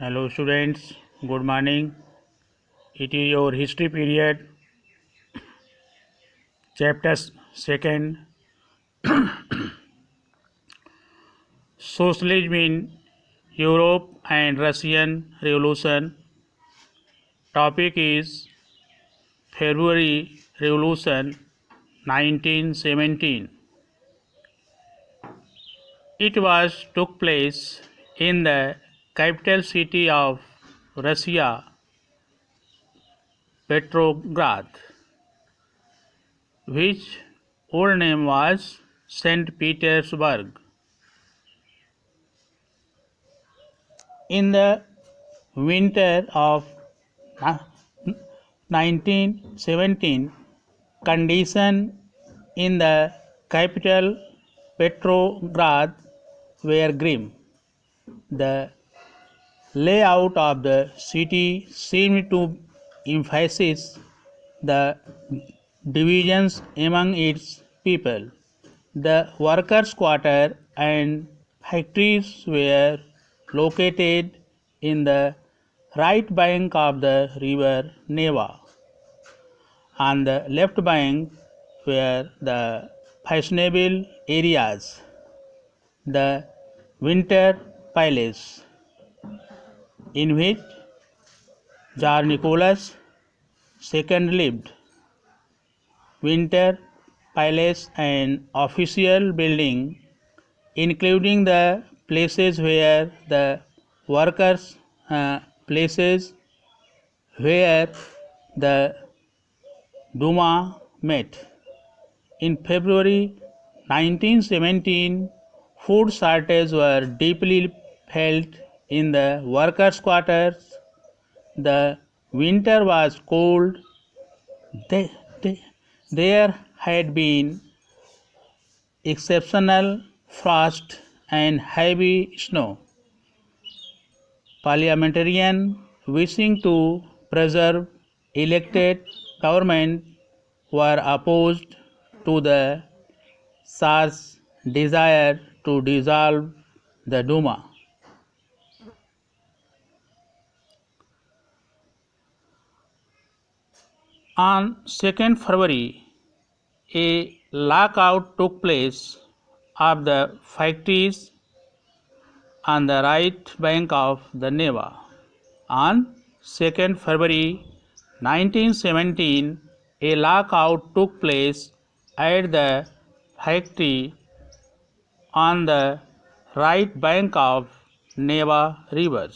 Hello students, good morning. It is your history period, chapter 2nd, Socialism in Europe and Russian Revolution. Topic is February Revolution 1917. It was took place in the capital city of Russia, Petrograd, which old name was St. Petersburg. In the winter of 1917, conditions in the capital Petrograd were grim. The layout of the city seemed to emphasize the divisions among its people. The workers' quarter and factories were located in the right bank of the river Neva. On the left bank were the fashionable areas, the Winter Palace, in which Tsar Nicholas II lived. Winter Palace and official building, including the places where the workers places where the Duma met. In February 1917, food shortages were deeply felt in the workers' quarters. The winter was cold. There had been exceptional frost and heavy snow. Parliamentarians wishing to preserve elected government were opposed to the Tsar's desire to dissolve the Duma. On 2nd February, a lockout took place of the factories on the right bank of the Neva. On 2nd February 1917, a lockout took place at the factory on the right bank of Neva River.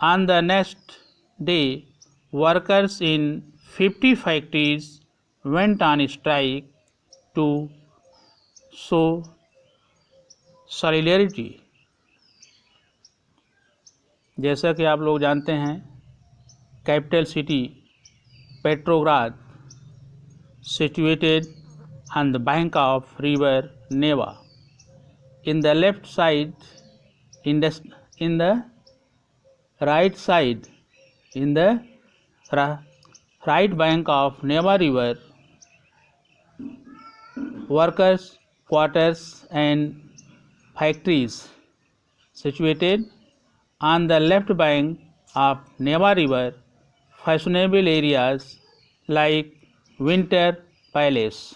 On the next day, workers in 50 factories went on strike to show solidarity. जैसा कि आप लोग जानते हैं, capital city Petrograd situated on the bank of river Neva. In the left side, in the right side, in the right bank of Neva River, workers' quarters and factories. Situated on the left bank of Neva River, fashionable areas like Winter Palace,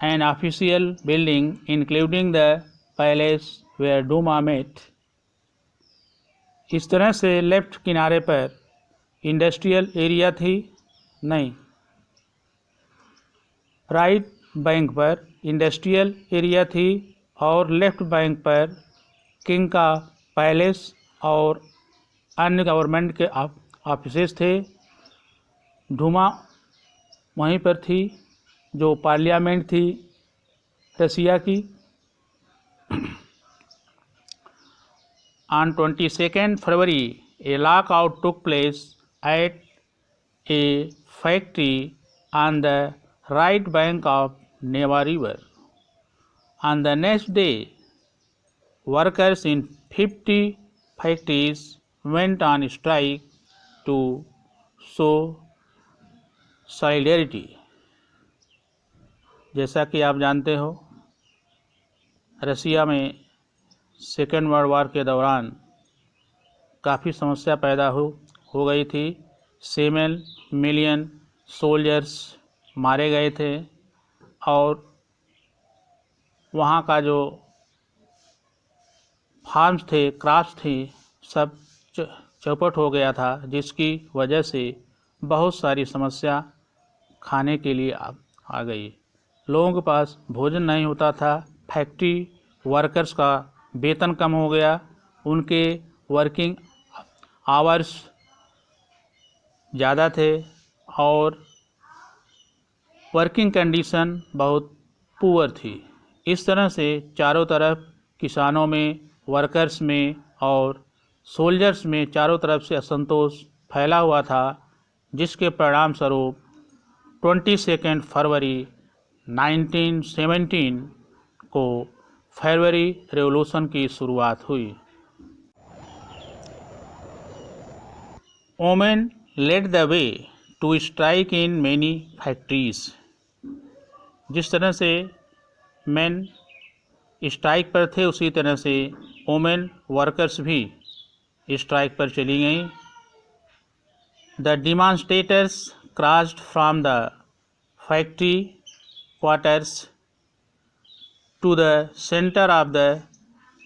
an official building including the palace where Duma met. इस तरह से left किनारे पर industrial area थी, नहीं, right bank पर industrial area थी और लेफ्ट बैंक पर किंग का पैलेस और अन्य गवर्नमेंट के ऑफिसेस थे. डूमा वहीं पर थी जो पार्लियामेंट थी रसिया की. On 22nd February, a lockout took place at a factory on the right bank of Neva River. On the next day, workers in 50 factories went on strike to show solidarity. जैसा कि आप जानते हो, रसिया में second world war के दौरान काफ़ी समस्या पैदा हो गई थी। 7 मिलियन सोल्जर्स मारे गए थे और वहाँ का जो फार्म्स थे, क्रॉप्स थी, सब चौपट हो गया था, जिसकी वजह से बहुत सारी समस्या खाने के लिए आ गई। लोगों के पास भोजन नहीं होता था। फैक्ट्री वर्कर्स का वेतन कम हो गया, उनके वर्किंग आवर्स ज़्यादा थे और वर्किंग कंडीशन बहुत पुअर थी। इस तरह से चारों तरफ किसानों में, वर्कर्स में और सोल्जर्स में चारों तरफ से असंतोष फैला हुआ था, जिसके परिणाम स्वरूप 22 फरवरी 1917 को फरवरी रेवोल्यूशन की शुरुआत हुई। Women led the way to strike in many factories. जिस तरह से मेन स्ट्राइक पर थे, उसी तरह से वोमेन वर्कर्स भी स्ट्राइक पर चली गईं। The demonstrators crossed from the factory quarters to the center of the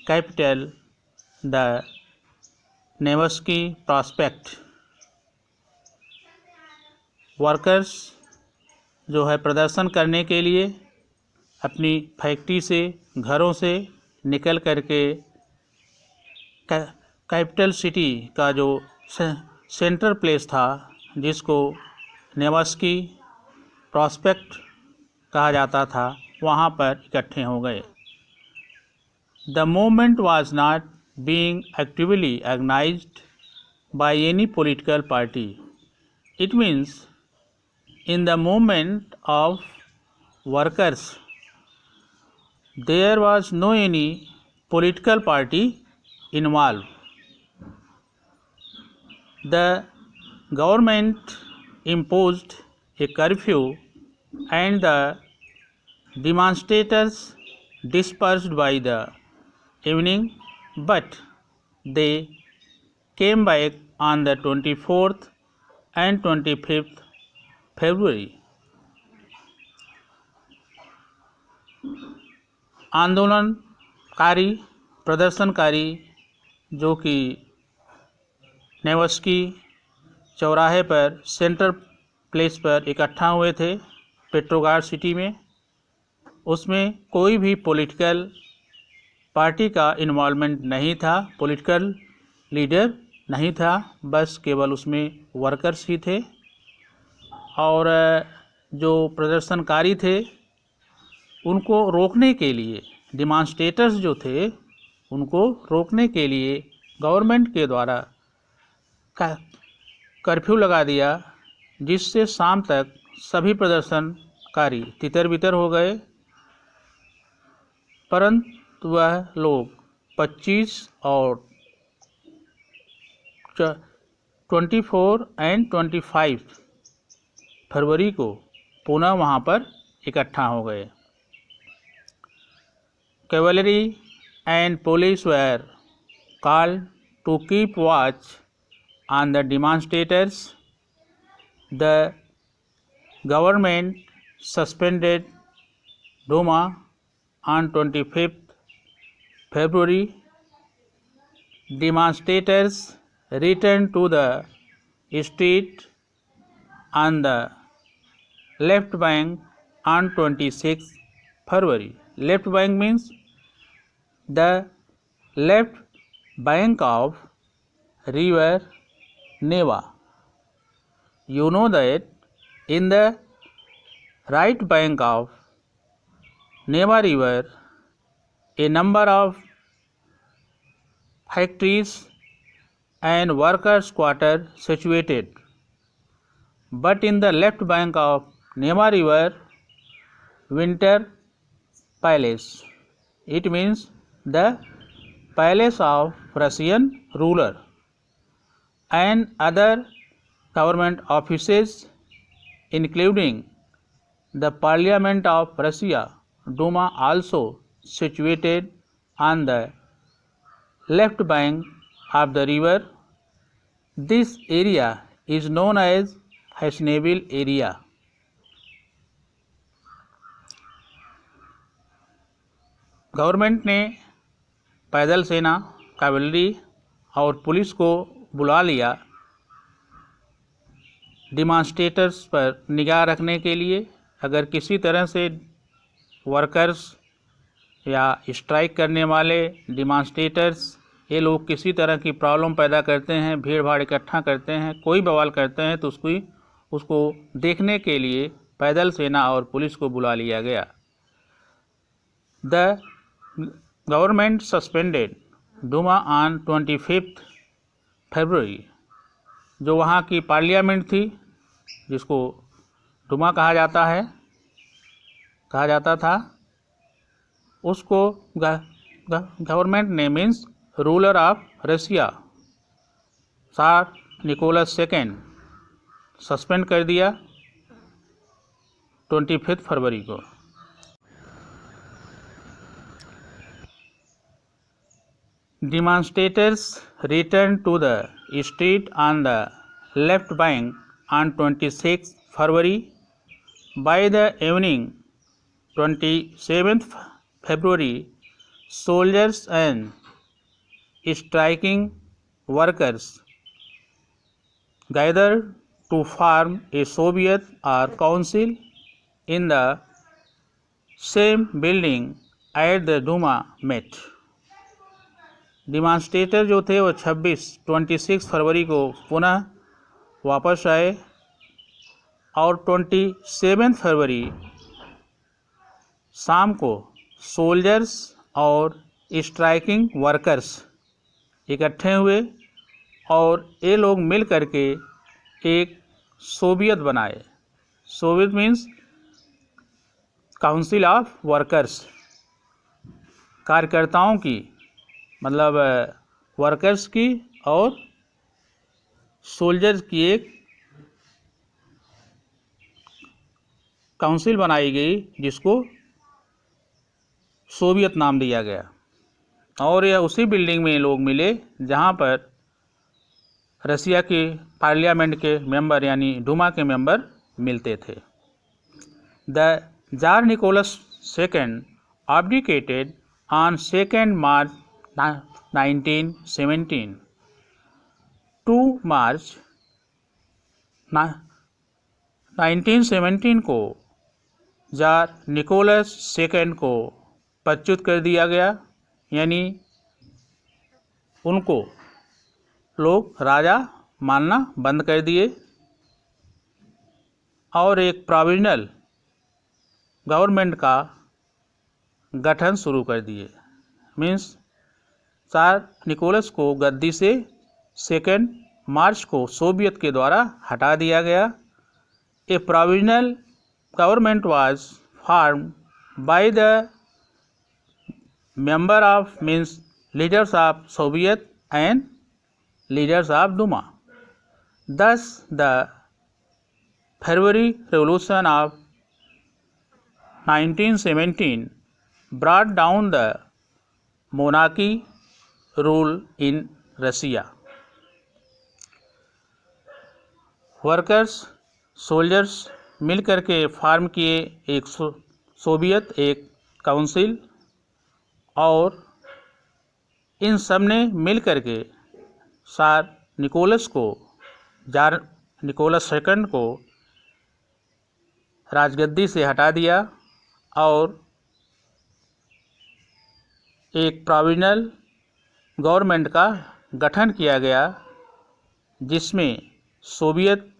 capital, the Nevsky Prospect। Workers जो है प्रदर्शन करने के लिए अपनी फैक्ट्री से, घरों से निकल करके कैपिटल सिटी का जो सेंट्रल प्लेस था, जिसको नेवस्की प्रॉस्पेक्ट कहा जाता था, वहाँ पर इकट्ठे हो गए। The movement was not being actively organised by any political party. It means in the movement of workers there was no any political party involve. The government imposed a curfew and the demonstrators dispersed by the evening, but they came back on the 24th and 25th February. आंदोलनकारी, प्रदर्शनकारी जो कि Nevsky चौराहे पर central place पर इकट्ठा हुए थे पेट्रोग्राड सिटी में, उसमें कोई भी पॉलिटिकल पार्टी का इन्वॉल्वमेंट नहीं था, पॉलिटिकल लीडर नहीं था, बस केवल उसमें वर्कर्स ही थे। और जो प्रदर्शनकारी थे उनको रोकने के लिए, डिमॉन्स्ट्रेटर्स जो थे उनको रोकने के लिए गवर्नमेंट के द्वारा कर्फ्यू लगा दिया, जिससे शाम तक सभी प्रदर्शनकारी तितर बितर हो गए। परंतु वह लोग 25 और 24 एंड 25 फरवरी को पुनः वहाँ पर इकट्ठा हो गए। Cavalry and police were called to keep watch on the demonstrators. The government suspended Duma on 25th February. Demonstrators returned to the street on the left bank on 26th February. Left bank means the left bank of river Neva. You know that in the right bank of Neva river a number of factories and workers' quarters situated, but in the left bank of Neva river Winter Palace. It means the palace of Russian ruler and other government offices, including the Parliament of Russia, Duma, also situated on the left bank of the river. This area is known as fashionable area. Government ने पैदल सेना, cavalry और police को बुला लिया डिमांस्ट्रेटर्स पर निगाह रखने के लिए। अगर किसी तरह से वर्कर्स या स्ट्राइक करने वाले डिमांस्ट्रेटर्स ये लोग किसी तरह की प्रॉब्लम पैदा करते हैं, भीड़ भाड़ इकट्ठा करते हैं, कोई बवाल करते हैं, तो उसको देखने के लिए पैदल सेना और पुलिस को बुला लिया गया। The government suspended Duma on 25 फरवरी। जो वहाँ की पार्लियामेंट थी, जिसको डूमा कहा जाता था, उसको गवर्नमेंट ने मीन्स रूलर ऑफ रशिया सार निकोलस सेकेंड सस्पेंड कर दिया 25 फरवरी को। Demonstrators returned to the street on the left bank on 26 February. By the evening 27th February, soldiers and striking workers gathered to form a Soviet or council in the same building at the Duma met. डिमांस्ट्रेटर जो थे वो 26 फरवरी को पुनः वापस आए और 27 फरवरी शाम को सोल्जर्स और स्ट्राइकिंग वर्कर्स इकट्ठे हुए और ये लोग मिल करके एक सोवियत बनाए। Soviet means council of workers, कार्यकर्ताओं की, मतलब वर्कर्स की और सोल्जर्स की एक काउंसिल बनाई गई जिसको सोवियत नाम दिया गया। और यह उसी बिल्डिंग में लोग मिले जहां पर रसिया के पार्लियामेंट के मेंबर यानी डूमा के मेंबर मिलते थे। The tsar Nicholas second abdicated on 2 March 1917. 2 March 1917 को जार निकोलस सेकेंड को पदच्युत कर दिया गया, यानी उनको लोग राजा मानना बंद कर दिए और एक प्रोविजनल गवर्नमेंट का गठन शुरू कर दिए। मीन्स जार निकोलस को गद्दी से 2 मार्च को सोवियत के द्वारा हटा दिया गया। A provisional government was formed by the member of means leaders of Soviet and leaders of Duma. Thus the February Revolution of 1917 brought down the monarchy rule in Russia. Workers soldiers मिलकर के form किए एक Soviet, एक council, और इन सब ने मिलकर के जार निकोलस सेकंड को राजगद्दी से हटा दिया और एक प्रोविजनल गवर्नमेंट का गठन किया गया जिसमें सोवियत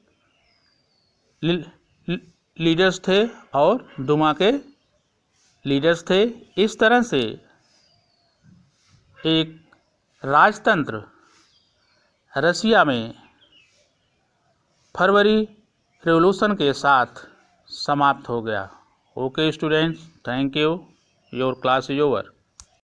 लीडर्स थे और डूमा के लीडर्स थे। इस तरह से एक राजतंत्र रसिया में फरवरी रेवोल्यूशन के साथ समाप्त हो गया। Okay students, thank you, your class is over.